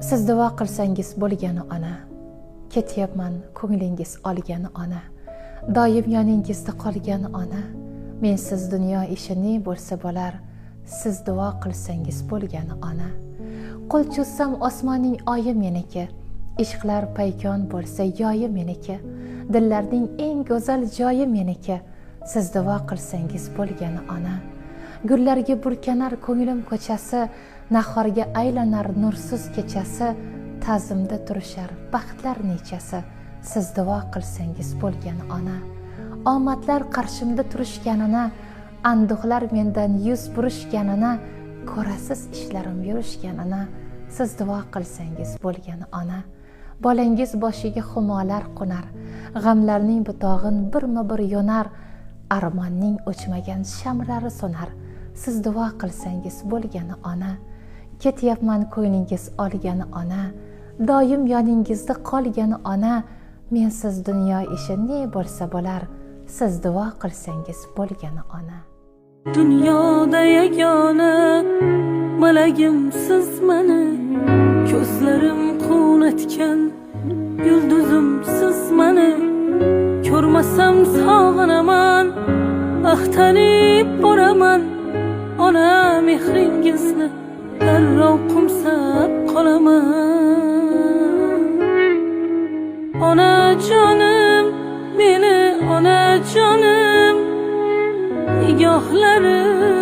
siz duo qilsangiz bo'lgani ona. Ketyapman ko'nglingiz olgani ona. Doim yoningizda qolgani ona. Mensiz dunyo ishi ne bo'lsa bo'lar, siz duo qilsangiz bo'lgani ona. Qo'l cho'zsam osmonning oyi meniki, ishqlar paykon bo'lsa yoyi meniki, dillarning eng go'zal joyi meniki, siz duo qilsangiz bo'lgani ona. Gullarga burkanar ko'nglim ko'chasi, nahorga aylanar nursiz kechasi, ta'zimda turishar baxtlar nechasi, siz duo qilsangiz bo'lgani ona. Omadlar qarshimda turishganini, anduhlar mendan yuz burishganini, ko'rasiz ishlarim yurishganini, siz duo qilsangiz bo'lgani ona. Bolangiz boshiga xumolar qo'nar, g'amlarning butog'in birma-bir yonar, armonning o'chmagan shamlari so'nar, siz duo qilsangiz bo'lgani ona. Ketyapman ko'nglingiz olgani ona, doim yoningizda qolgani ona. Mensiz dunyo ishi ne bo'lsa bo'lar, siz duo qilsangiz bo'lgani ona. Dunyoda yagona malagim siz mani, ko'zlarim quvnatgan yulduzim siz mani. Ko'rmasam sog'inaman, axtanib boraman, ona mehringizni darrov qumsab qolaman. Onajonim, meni onajonim, nigohlarim